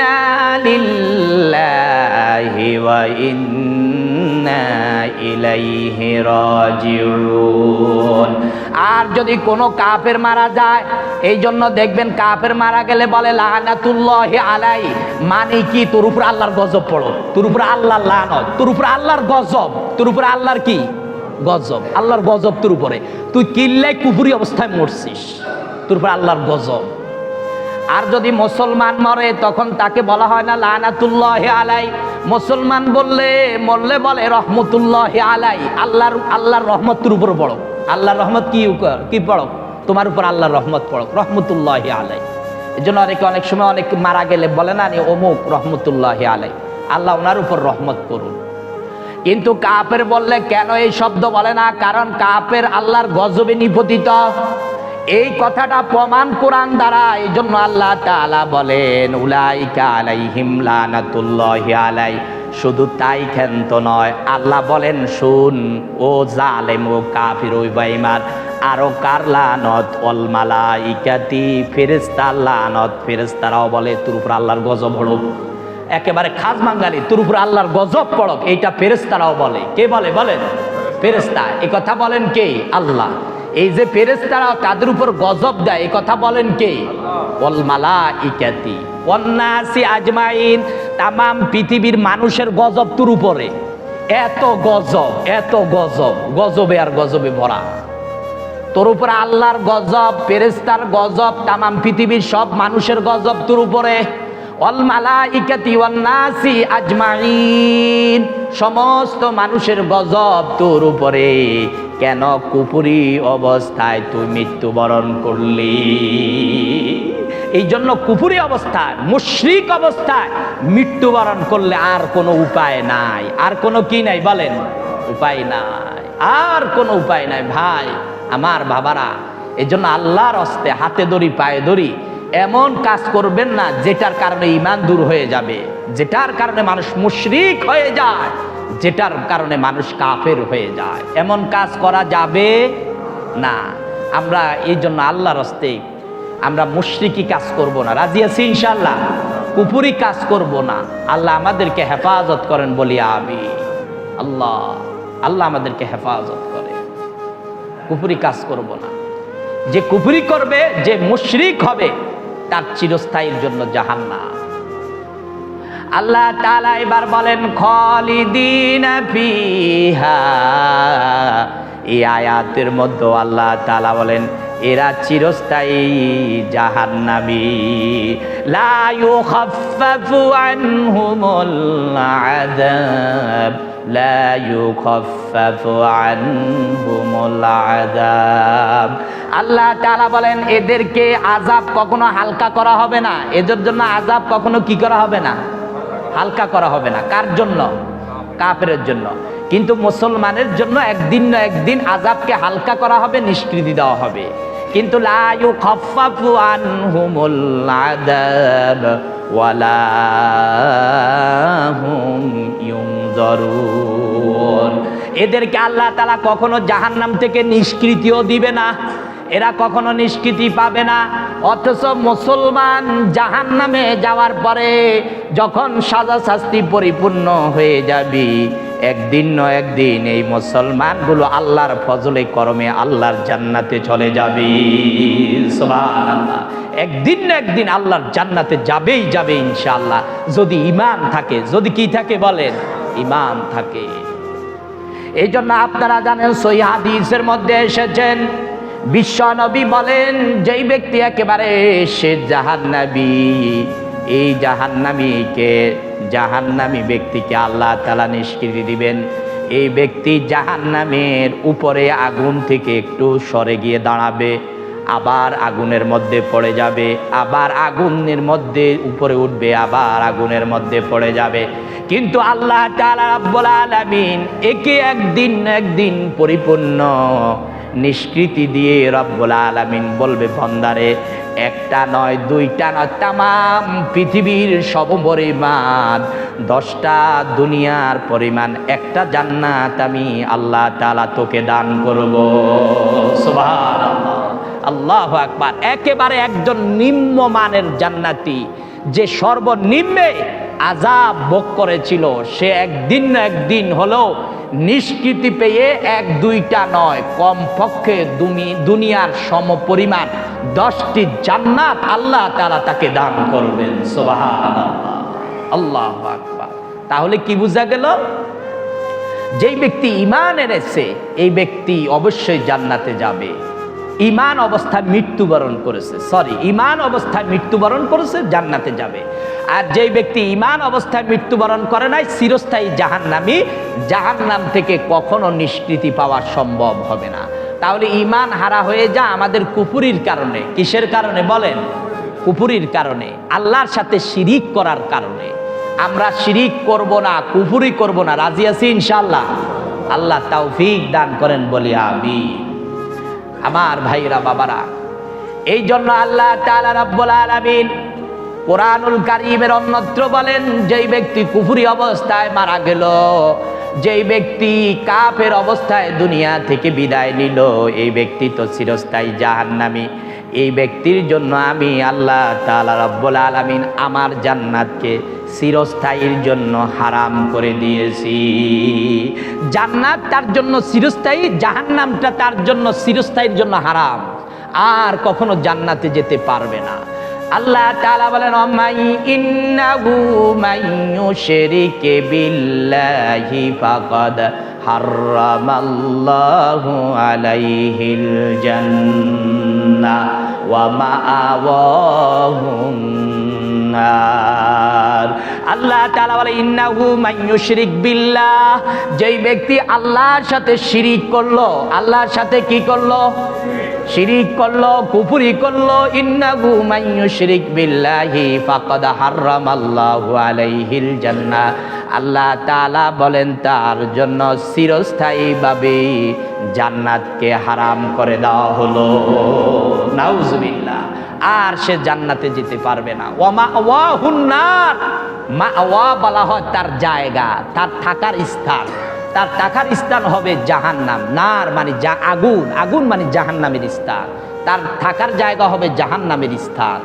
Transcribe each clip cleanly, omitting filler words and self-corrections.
ইন্না লিল্লাহি ওয়া ইন্না ইলাইহি রাজিউন। আর যদি কোনো কাফের মারা যায়, এই জন্য দেখবেন কাফের মারা গেলে বলে লানাতুল্লাহি আলাই, মানে কি তোর উপর আল্লাহর গজব পড়ো, তোর উপর আল্লাহর লানত, তোর উপর আল্লাহর গজব, তোর উপর আল্লাহর কি গজব, আল্লাহর গজব তোর উপরে, তুই কিল্লাই কুফরি অবস্থায় মরছিস, তোর উপর আল্লাহর গজব। আর যদি মুসলমান মরে তখন তাকে বলা হয় না লানাতুল্লাহি আলাই, মুসলমান মরলে বলে রহমতুল্লাহি আলাই, আল্লাহর রহমত তোর উপর পড়ো, আল্লাহর রহমত কি পড়ো, তোমার উপর আল্লাহর রহমত পড়ো, রহমতুল্লাহি আলাই। এই জন্য অনেক সময় অনেক মারা গেলে বলে না অমুক রহমতুল্লাহি আলাই, আল্লাহ ওনার উপর রহমত করুন। কিন্তু কাফের বললে কেন এই শব্দ বলে না? কারণ কাফের আল্লাহর গজবে নিপতিত, এই কথাটা প্রমাণ কোরআন দ্বারা। এই জন্য আল্লাহ তাআলা বলেন উলাইকা আলাইহিম লানাতুল্লাহি আলাই। শুধু তাই ক্ষান্ত নয়, আল্লাহ বলেন শুন ও জালেম ও কাফির ও বেঈমান, আরো কার লানত, ওয়াল মালাইকাতি, ফেরেশতার লানত, ফেরেশতারাও বলে তোর উপর আল্লাহর গজব পড়ুক, একেবারে খাস বাঙালি তোর উপর আল্লাহর গজব পড়ুক, এইটা ফেরেশতারাও বলে। কে বলে বলেন? ফেরেশতা। এই কথা বলেন কে? আল্লাহ। এই যে ফেরেশতারাও তাদের উপর গজব দেয়, এই কথা বলেন কে? ওয়াল মালাইকাতি ওয়ান নাসি আজমাইন, তামাম পৃথিবীর মানুষের গজব তোর উপরে, এত গজব, এত গজব, গজবে আর গজবে ভরা, তোর উপরে আল্লাহর গজব, ফেরেশতার গজব, তামাম পৃথিবীর সব মানুষের গজব তোর উপরে। ওয়াল মালাইকাতি ওয়ান নাসি আজমাইন, সমস্ত মানুষের গজব তোর উপরে। কেন? কুফরি অবস্থায় তুই মৃত্যুবরণ করলি। এই জন্য কুফরি অবস্থায়, মুশরিক অবস্থায় মৃত্যুবরণ করলে আর কোনো উপায় নাই। আর কোনো কি নাই বলেন? উপায় নাই, আর কোনো উপায় নাই ভাই আমার বাবারা। এই জন্য আল্লাহর হস্তে হাতে ধরি পায়ে ধরি, এমন কাজ করবেন না যেটার কারণে ঈমান দূর হয়ে যাবে, যেটার কারণে মানুষ মুশরিক হয়ে যায়, যেটার কারণে মানুষ কাফের হয়ে যায়, এমন কাজ করা যাবে না। আমরা এই জন্য আল্লাহর হস্তে আমরা মুশরিকি কাজ করব না, রাজি আছি ইনশাআল্লাহ, কুফরি কাজ করব না। আল্লাহ আমাদেরকে হেফাজত করেন বলি আমিন। আল্লাহ আল্লাহ আমাদেরকে হেফাজত করে, কুফরি কাজ করব না। যে কুফরি করবে, যে মুশরিক হবে, তার চিরস্থায়ীর জন্য জাহান্নাম। আল্লাহ তাআলা এবার বলেন খালিদিনা ফিহা, এই আয়াতের মধ্যে আল্লাহ তাআলা বলেন এরা চিরস্থায়ী জাহান্নামী। লা ইউখাফফাফু আনহুমুল আযাব, লা ইউখাফফাফু আনহুমুল আযাব। আল্লাহ তাআলা বলেন এদেরকে আযাব কখনো হালকা করা হবে না, এদের জন্য আযাব কখনো কি করা হবে না? হালকা করা হবে না। কার জন্য? কাফেরের জন্য। কিন্তু মুসলমানের জন্য একদিন না একদিন আযাবকে হালকা করা হবে, নিষ্কৃতি দেওয়া হবে। কিন্তু লা ইউখাফফাফু আনহুমুল আযাব ওয়ালা হুম ইউনজারুন। এদেরকে আল্লাহ তাআলা কখনো জাহান্নাম থেকে নিষ্কৃতিও দিবে না, এরা কখনো নিষ্কৃতি পাবে না। অথচ মুসলমান জাহান্নামে যাওয়ার পরে যখন সাজা শাস্তি পরিপূর্ণ হয়ে যাবে, একদিন না একদিন এই মুসলমানগুলো আল্লাহর ফজলে করমে আল্লাহর জান্নাতে চলে যাবে। সুবহানাল্লাহ। একদিন না একদিন আল্লাহর জান্নাতে যাবেই যাবে ইনশাআল্লাহ, যদি ঈমান থাকে। যদি কি থাকে বলেন? ঈমান থাকে। এই জন্য আপনারা জানেন সহিহ হাদিসের মধ্যে এসেছেন, বিশ্ব নবী বলেন যেই ব্যক্তি একেবারে সে জাহান্নামী, এই জাহান্নামী ব্যক্তিকে আল্লাহ তাআলা নিষ্কৃতি দিবেন। এই ব্যক্তি জাহান্নামের উপরে আগুন থেকে একটু সরে গিয়ে দাঁড়াবে, আবার আগুনের মধ্যে পড়ে যাবে, আবার আগুনের মধ্যে উপরে উঠবে, আবার আগুনের মধ্যে পড়ে যাবে। কিন্তু আল্লাহ তাআলা রাব্বুল আলামিন একে একদিন না একদিন পরিপূর্ণ নিষ্কৃতি দিয়ে রব্বুল আলামিন বলবে বান্দারে, একটা নয়, দুইটা নয়, তামাম পৃথিবীর সমপরিমাণ 10টা দুনিয়ার পরিমাণ একটা জান্নাত আমি আল্লাহ তাআলা তোকে দান করব। সুবহানাল্লাহ, আল্লাহু আকবার। একেবারে একজন নিম্নমানের জান্নাতি, যে সর্বনিম্নে আযাব ভোগ করেছিল, সে একদিন না একদিন হলেও নিষ্কৃতি পেয়ে এক দুইটা নয়, কমপক্ষে দুনিয়ার সমপরিমাণ 10টি জান্নাত আল্লাহ তাআলা তাকে দান করবেন। সুবহানাল্লাহ, আল্লাহু আকবার। তাহলে কি বোঝা গেল? যেই ব্যক্তি ঈমান এনেছে এই ব্যক্তি অবশ্যই জান্নাতে যাবে। ঈমান অবস্থায় মৃত্যুবরণ করেছে, ঈমান অবস্থায় মৃত্যুবরণ করেছে, জান্নাতে যাবে। আর যেই ব্যক্তি ঈমান অবস্থায় মৃত্যুবরণ করে নাই, চিরস্থায়ী জাহান্নামী, জাহান্নাম থেকে কখনো নিষ্কৃতি পাওয়া সম্ভব হবে না। তাহলে ঈমান হারা হয়ে যা আমাদের কুফরির কারণে। কিসের কারণে বলেন? কুফরির কারণে, আল্লাহর সাথে শিরিক করার কারণে। আমরা শিরিক করব না, কুফরি করব না, রাজি আছি ইনশাআল্লাহ। আল্লাহ তৌফিক দান করেন, বলি আমিন। আমার ভাইরা বাবারা, এই জন্য আল্লাহ তাআলা রাব্বুল আলামিন কোরআনুল কারীমের অন্যত্র বলেন, যেই ব্যক্তি কুফরি অবস্থায় মারা গেল, যেই ব্যক্তি কাফের অবস্থায় দুনিয়া থেকে বিদায় নিল, এই ব্যক্তি তো চিরস্থায়ী জাহান্নামী। এই ব্যক্তির জন্য আমি আল্লাহ তাআলা রাব্বুল আলামিন আমার জান্নাতকে চিরস্থায়ীর জন্য হারাম করে দিয়েছি। জান্নাত তার জন্য চিরস্থায়ী, জাহান্নামটা তার জন্য চিরস্থায়ীর জন্য হারাম, আর কখনো জান্নাতে যেতে পারবে না। আল্লাহ তাআলা বলেন, ইন্নাহু মাইয়ুশরিক বিল্লাহি ফাকাদ হারামাল্লাহু আলাইহিল জান্নাহ ওয়া মাআওয়াহুন নার। আল্লাহ তাআলা বলে, ইন্নাহু মাইয়ুশরিক বিল্লাহ, যেই ব্যক্তি আল্লাহর সাথে শিরিক করলো, আল্লাহর সাথে কি করলো? শিরিক করলো, কুফরি করলো। ইন্নাহু মাইয়ুশরিক বিল্লাহি ফাকাদ হারামাল্লাহু আলাইহিল জান্নাহ। আল্লাহ তাআলা বলেন তার জন্য চিরস্থায়ীভাবে জান্নাতকে হারাম করে দেওয়া হলো। নাউজুবিল্লাহ। আর সে জান্নাতে যেতে পারবে না। ওয়া মাওয়াহুন নার, মাওয়া বলা হয় তার জায়গা, তার থাকার স্থান। তার থাকার স্থান হবে জাহান্নাম। নার মানে আগুন, আগুন মানে জাহান্নামের স্থান। তার থাকার জায়গা হবে জাহান্নামের স্থান,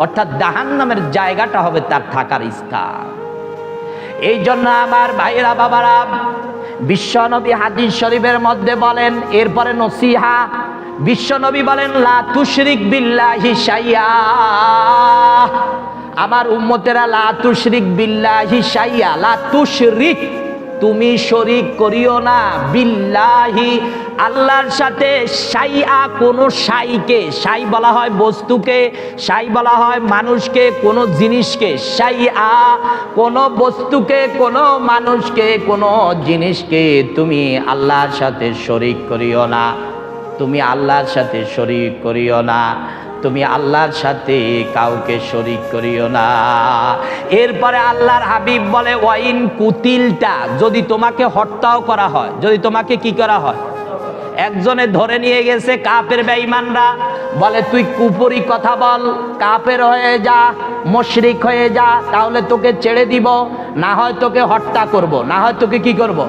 অর্থাৎ জাহান্নামের জায়গাটা হবে তার থাকার স্থান। এই জন্য আমার ভাইয়েরা বাবারা, বিশ্বনবী হাদিস শরীফের মধ্যে বলেন, এরপরে নসিহা, বিশ্বনবী বলেন, লা তুশরিক বিল্লাহি শাইআ। আমার উম্মতেরা, লা তুশরিক বিল্লাহি শাইআ, লা তুশরিক, তুমি শরিক করিও না, বিল্লাহি, আল্লাহর সাথে, শাইআ, কোন শাইকে, শাই বলা হয় বস্তুকে, শাই বলা হয় মানুষকে, কোন জিনিসকে, শাইআ, কোন বস্তুকে, কোন মানুষকে, কোন জিনিসকে তুমি আল্লাহর সাথে শরিক করিও না। তুমি আল্লাহর সাথে শরিক করিও না, তুমি আল্লাহর সাথে কাউকে শরিক করিও না। এরপরে আল্লাহর হাবিব বলে, ওয়াইন কুতিলটা, যদি তোমাকে হত্যাও করা হয়, যদি তোমাকে কি করা হয়, একজনে ধরে নিয়ে গেছে কাফের বেঈমানরা, বলে তুই কুফরি কথা বল, কাফের হয়ে যা, মুশরিক হয়ে যা, তাহলে তোকে ছেড়ে দিব, না হয় তোকে হত্যা করব, না হয় তোকে কি করব।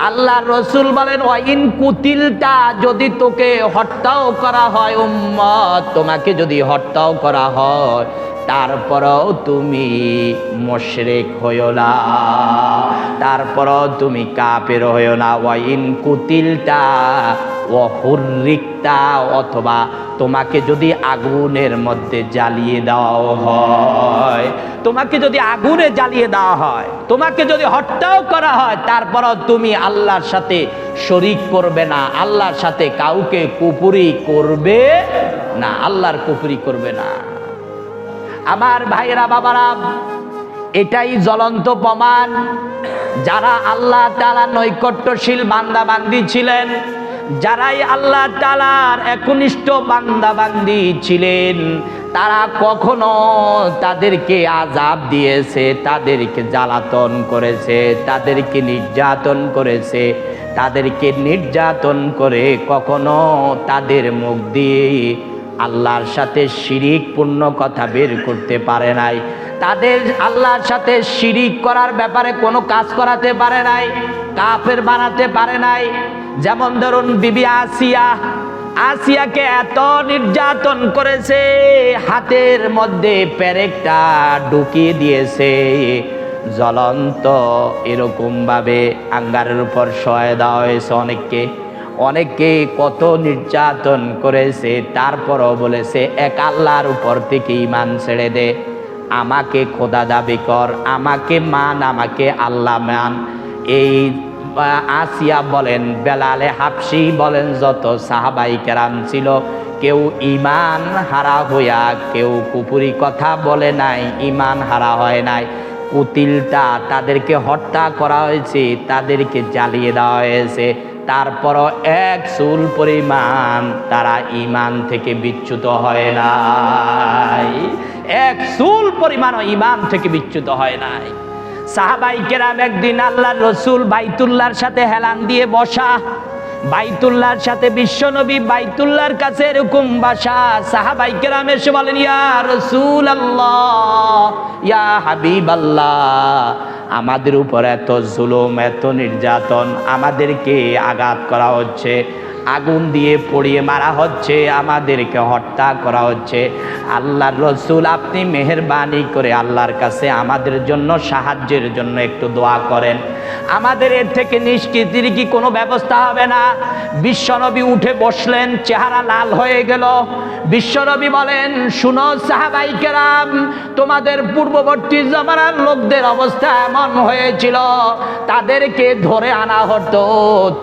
আল্লাহর রাসূল বলেন, ওয়াইন কুতিলটা, যদি তোকে হত্যাও করা হয় উম্মত, তোমাকে যদি হত্যাও করা হয়, তারপরও তুমি মুশরিক হইও না, তারপরও তুমি কাফের হইও না। ওয়াইন কুতিলটা ওয়া হুররিকতা, অথবা তোমাকে যদি আগুনের মধ্যে জ্বালিয়ে দেওয়া হয়, তোমাকে যদি আগুনে জ্বালিয়ে দেওয়া হয়, তোমাকে যদি হত্যাও করা হয়, তারপরও তুমি আল্লাহর সাথে শরিক করবে না, আল্লাহর সাথে কাউকে কুফরি করবে না, আল্লাহর কুফরি করবে না। আমার ভাইরা বাবারা, এটাই জ্বলন্ত প্রমাণ, যারা আল্লাহ তাআলা নৈকট্যশীল বান্দা বান্দি ছিলেন, যারাই আল্লাহ তাআলার একনিষ্ঠ বান্দা বান্দি ছিলেন, তারা কখনো তাদেরকে আযাব দিয়েছে, তাদেরকে জ্বালাতন করেছে, তাদেরকে নির্যাতন করেছে, তাদেরকে নির্যাতন করে কখনো তাদের মুখ দিয়ে আল্লাহর সাথে শিরিক পূর্ণ কথা বের করতে পারে নাই, তাদের আল্লাহর সাথে শিরিক করার ব্যাপারে কোনো কাজ করাতে পারে নাই, কাফের বানাতে পারে নাই। যেমন ধরুন বিবি আসিয়া, আসিয়াকে এত নির্যাতন করেছে, হাতের মধ্যে পেরেকটা ঢুকিয়ে দিয়েছে, জ্বলন্ত এরকম ভাবে আঙ্গারের উপর শোয়া দেওয়া হয়েছে। অনেককে কত নির্যাতন করেছে, তারপরও বলেছে এক আল্লাহর উপর থেকে ঈমান ছেড়ে দে, আমাকে খোদা দাবি কর, আমাকে মান, আমাকে আল্লাহ মান। এই আসিয়া বলেন, বেলালে হাবশি বলেন, যত সাহাবাই কেরাম ছিল, কেউ ঈমান হারা হইয়া কেউ কুপুরি কথা বলে নাই, ঈমান হারা হয় নাই। কুতিলটা তাদেরকে হত্যা করা হয়েছে, তাদেরকে জ্বালিয়ে দেওয়া হয়েছে, তারপরও এক চুল পরিমাণ তারা ঈমান থেকে বিচ্যুত হয় নাই, এক চুল পরিমাণও ঈমান থেকে বিচ্যুত হয় নাই। সাহাবাই কেরাম একদিন আল্লাহর রাসূল বাইতুল্লাহর সাথে হেলান দিয়ে বসা, বাইতুল্লাহর সাথে বিশ্বনবী বাইতুল্লাহর কাছে এরকম বাসা। সাহাবাই কেরাম এসে বলেন, ইয়া রাসূলুল্লাহ, ইয়া হাবিবাল্লাহ, আমাদের উপর এত জুলুম, এত নির্যাতন, আমাদেরকে আঘাত করা হচ্ছে, আগুন দিয়ে পুড়িয়ে মারা হচ্ছে, আমাদেরকে হত্যা করা হচ্ছে। আল্লাহর রাসূল, আপনি মেহেরবানি করে আল্লাহর কাছে আমাদের জন্য সাহায্যের জন্য একটু দোয়া করেন, আমাদের এর থেকে নিষ্কৃতির কি কোনো ব্যবস্থা হবে না? বিশ্বনবী উঠে বসলেন, চেহারা লাল হয়ে গেল। বিশ্বনবী বলেন, শুনো সাহাবাই কেরাম, তোমাদের পূর্ববর্তী জামানার লোকদের অবস্থা এমন হয়েছিল, তাদেরকে ধরে আনা হতো,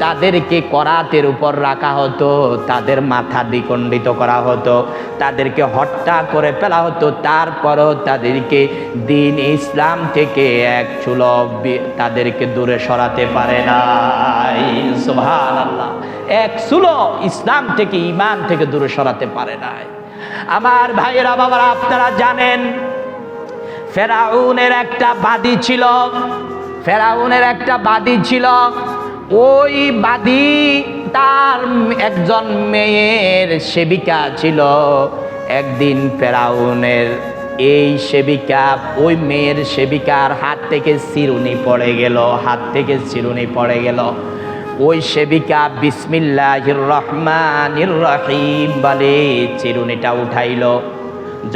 তাদেরকে করাতের উপর রাখা হতো, তাদের মাথা দ্বিখণ্ডিত করা হতো, তাদেরকে হত্যা করে ফেলা হতো, তারপরও তাদেরকে দ্বীন ইসলাম থেকে এক চুলো তাদেরকে দূরে সরাতে পারে নাই। সুবহানাল্লাহ, এক চুলো ইসলাম থেকে, ঈমান থেকে দূরে সরাতে পারে নাই। আমার ভাইয়েরা, বাবারা, আপনারা জানেন ফেরাউনের একটা বাদী ছিল, ফেরাউনের একটা বাদী ছিল। ওই বাদী তার একজন মেয়ের সেবিকা ছিল। একদিন ফেরাউনের এই সেবিকা, ওই মেয়ের সেবিকার হাত থেকে চিরুনি পড়ে গেল, হাত থেকে চিরুনি পড়ে গেল। ওই সেবিকা বিসমিল্লাহির রহমানির রহিম বলে চিরুনিটা উঠাইল।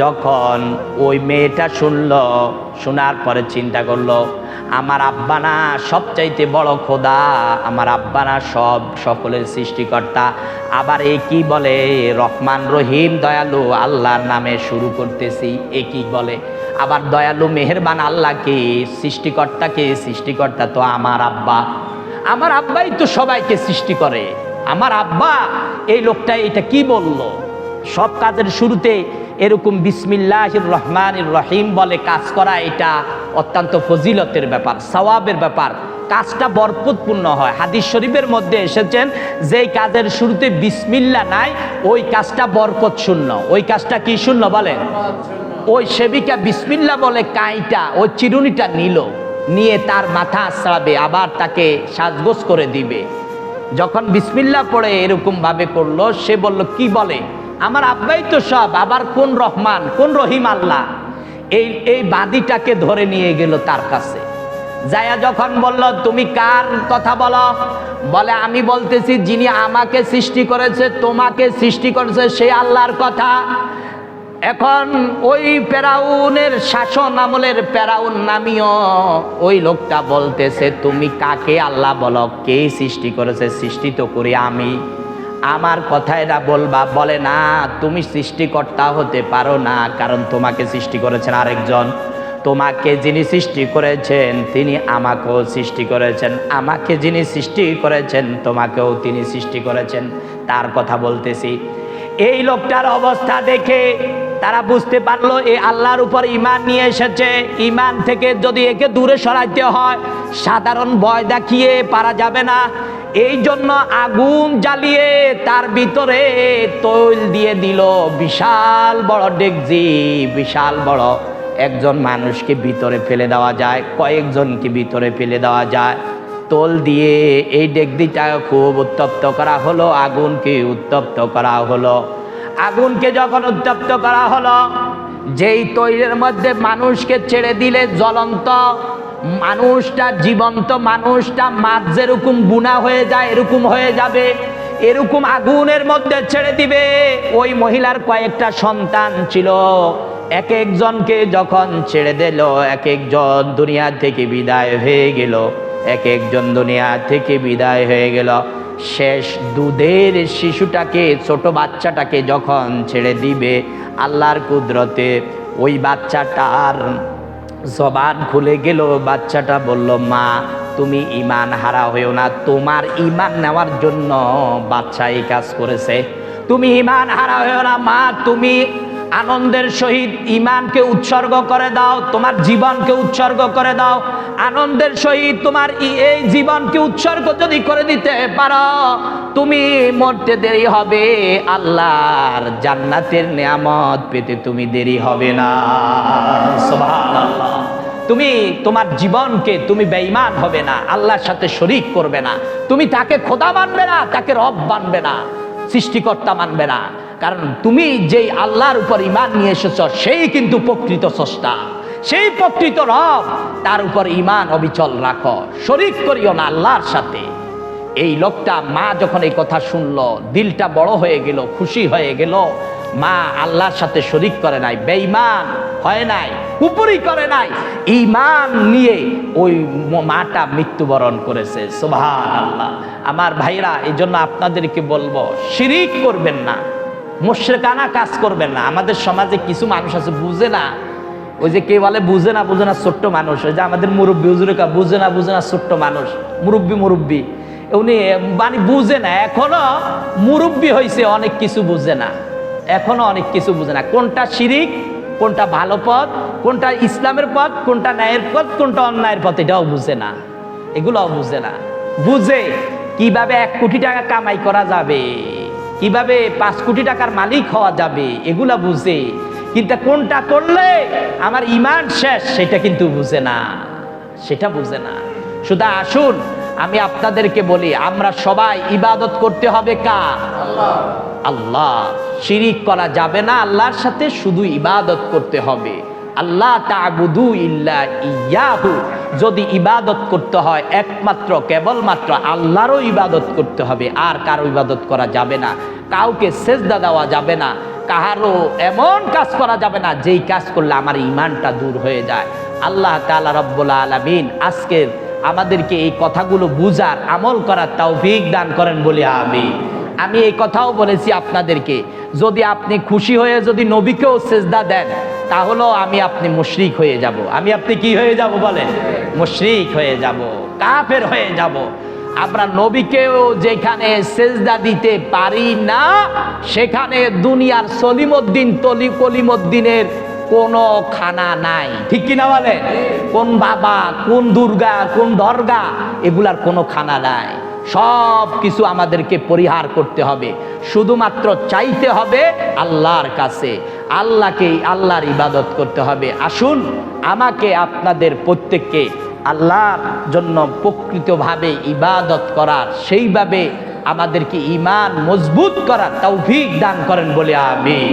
যখন ওই মেয়েটা শুনল, শোনার পরে চিন্তা করলো, আমার আব্বা না সবচাইতে বড় খোদা, আমার আব্বা না সকলের সৃষ্টিকর্তা, আবার এ কি বলে রহমান রহিম দয়ালু আল্লাহর নামে শুরু করতেছি, এ কি বলে? আবার দয়ালু মেহেরবান আল্লাহকে, সৃষ্টিকর্তাকে, সৃষ্টিকর্তা তো আমার আব্বা, আমার আব্বাই তো সবাইকে সৃষ্টি করে, আমার আব্বা, এই লোকটা এটা কি বলল? সব কাজের শুরুতে এরকম বিসমিল্লাহির রহমানির রহিম বলে কাজ করা, এটা অত্যন্ত ফজিলতের ব্যাপার, সওয়াবের ব্যাপার, কাজটা বরকতপূর্ণ হয়। হাদিস শরীফের মধ্যে এসেছেন, যেই কাজের শুরুতে বিসমিল্লাহ নাই ওই কাজটা বরকত শূন্য। ওই কাজটা কি শূন্য বলেন? ওই সেবিকা বিসমিল্লাহ বলে কাইটা ওই চিরুনিটা নিল, নিয়ে তার মাথা আশ্রাবে, আবার তাকে সাজগোজ করে দিবে। যখন বিসমিল্লাহ পড়ে এরকম ভাবে করলো, সে বলল, কি বলে? আমার আব্বাই তো সব, আবার কোন রহমান কোন রহিম আল্লাহ? এই বাদীটাকে ধরে নিয়ে গেল তার কাছে। যায়া যখন বলল, তুমি কার কথা বলো? বলে, আমি বলতেছি যিনি আমাকে সৃষ্টি করেছে, তোমাকে সৃষ্টি করেছে, সেই আল্লাহর কথা। এখন ওই ফেরাউনের শাসন আমলের ফেরাউন নামীয় ওই লোকটা বলতেছে, তুমি কাকে আল্লাহ বলো? কে সৃষ্টি করেছে? সৃষ্টি তো করি আমি, আমার কথা এটা বলবা? বলে, না, তুমি সৃষ্টিকর্তা হতে পারো না, কারণ তোমাকে সৃষ্টি করেছেন আরেকজন, তোমাকে যিনি সৃষ্টি করেছেন তিনি আমাকেও সৃষ্টি করেছেন, আমাকে যিনি সৃষ্টি করেছেন তোমাকেও তিনি সৃষ্টি করেছেন, তার কথা বলতেছি। এই লোকটার অবস্থা দেখে তারা বুঝতে পারলো এ আল্লাহর উপর ঈমান নিয়ে এসেছে, ঈমান থেকে যদি একে দূরে সরাইতে হয় সাধারণ ভয় দেখিয়ে পারা যাবে না। এই জন্য আগুন জ্বালিয়ে তার ভিতরে তৈল দিয়ে দিল, বিশাল বড় ডেকজি, বিশাল বড়। একজন মানুষকে ভিতরে ফেলে দেওয়া যায়, কয়েকজনকে ভিতরে ফেলে দেওয়া যায়। তোল দিয়ে এই ডেকজিটা খুব উত্তপ্ত করা হলো, আগুনকে উত্তপ্ত করা হলো। আগুনকে যখন উত্তপ্ত করা হলো, যেই তৈলের মধ্যে মানুষকে ছেড়ে দিলে জ্বলন্ত মানুষটা, জীবন্ত মানুষটা মাছ যেরকম বুনা হয়ে যায় এরকম হয়ে যাবে। এরকম আগুনের মধ্যে ছেড়ে দিবে। ওই মহিলার কয়েকটা সন্তান ছিল, এক একজনকে যখন ছেড়ে দিল, এক একজন দুনিয়া থেকে বিদায় হয়ে গেল, এক একজন দুনিয়া থেকে বিদায় হয়ে গেল। শেষ দুধের শিশুটাকে, ছোট বাচ্চাটাকে যখন ছেড়ে দিবে, আল্লাহর কুদরতে ওই বাচ্চাটার জবান খুলে গেল। বাচ্চাটা বলল, মা তুমি ঈমান হারা হয়েও না, তোমার ঈমান নেওয়ার জন্য বাচ্চা এই কাজ করেছে। তুমি ঈমান হারা হয়েও না মা, তুমি আনন্দের সহিত ঈমানকে উৎসর্গ করে দাও, তোমার জীবনকে উৎসর্গ করে দাও। আনন্দের সহিত তোমার এই জীবনকে উৎসর্গ যদি করে দিতে পারো, তুমি মরতে দেরি হবে, আল্লাহর জান্নাতের নিয়ামত পেতে তুমি দেরি হবে না। সুবহানাল্লাহ। তুমি তোমার জীবনকে তুমি বেঈমান হবে না, আল্লাহর সাথে শরীক করবে না, তুমি তাকে খোদা মানবে না, তাকে রব মানবে না, সৃষ্টিকর্তা মানবে না। কারণ তুমি যেই আল্লাহর উপর ঈমান নিয়ে এসেছ, সেই কিন্তু প্রকৃত স্রষ্টা, সেই প্রকৃত রব। তার উপর ঈমান অবিচল রাখো, শরীক করিও না আল্লাহর সাথে। এই লোকটা, মা যখন এই কথা শুনলো, দিলটা বড় হয়ে গেল, খুশি হয়ে গেল। মা আল্লাহর সাথে শরীক করে নাই, বেঈমান হয় নাই, কুফরি করে নাই, ঈমান নিয়ে ওই মাটা মৃত্যুবরণ করেছে। সুবহানাল্লাহ। আমার ভাইরা, এই জন্য আপনাদেরকে বলবো, শিরিক করবেন না, মুশরিকানা কাজ করবেন না। আমাদের সমাজে কিছু মানুষ আছে বুঝে না, ওই যে কে বলে বুঝে না ছোট্ট মানুষ, ওই যে আমাদের মুরব্বী হুজুরে বুঝে না ছোট্ট মানুষ, মুরব্বী উনি মানে বুঝে না, এখনো মুরব্বী হয়েছে, অনেক কিছু বুঝে না, এখনো অনেক কিছু বুঝে না। কোনটা শিরিক, কোনটা ভালো পথ, কোনটা ইসলামের পথ, কোনটা ন্যায়ের পথ, কোনটা অন্যায়ের পথ, এটাও বুঝে না, এগুলোও বুঝে না। বুঝে কিভাবে 1 কোটি টাকা কামাই করা যাবে, কিভাবে 5 কোটি টাকার মালিক হওয়া যাবে, এগুলা বুঝে। কিন্তু কোনটা করলে আমার ঈমান শেষ, সেটা কিন্তু বুঝে না, সেটা বুঝে না। শুধু আসুন আমি আপনাদেরকে বলি, আমরা সবাই ইবাদত করতে হবে কার? আল্লাহ। আল্লাহ, শিরিক করা যাবে না আল্লাহর সাথে, শুধু ইবাদত করতে হবে। আল্লাহ তা'বুদু ইল্লা ইয়াহু, যদি ইবাদত করতে হয় একমাত্র কেবলমাত্র আল্লাহরও ইবাদত করতে হবে, আর কারো ইবাদত করা যাবে না। কাউকে সেজদা দেওয়া যাবে না, কাহারও এমন কাজ করা যাবে না যেই কাজ করলে আমার ঈমানটা দূর হয়ে যায়। আল্লাহ তাআলা রব্বুল আলামিন আজকের আমাদেরকে এই কথাগুলো বুঝার, আমল করার তৌফিক দান করেন বলি আমিন। আমি এই কথাও বলেছি আপনাদেরকে, যদি আপনি খুশি হয়ে যদি নবীকেও সেজদা দেন, তাহলেও আমি আপনি মুশরিক হয়ে যাব। আমি আপনি কি হয়ে যাব বলেন? মুশরিক হয়ে যাব, কাফের হয়ে যাব। আমরা নবীকেও যেখানে সেজদা দিতে পারি না, সেখানে দুনিয়ার কলিমুদ্দিনের কোনো খানা নাই, ঠিক কিনা বলেন? কোন বাবা, কোন দুর্গা, কোন দরগা, এগুলার কোনো খানা নাই। সব কিছু আমাদেরকে পরিহার করতে হবে, শুধুমাত্র চাইতে হবে আল্লাহর কাছে, আল্লাহর ইবাদত করতে হবে। আসুন আমাকে আপনাদের প্রত্যেককে আল্লাহর জন্য প্রকৃতভাবে ইবাদত করার, সেইভাবে আমাদেরকে ঈমান মজবুত করার তৌফিক দান করেন বলে আমিন।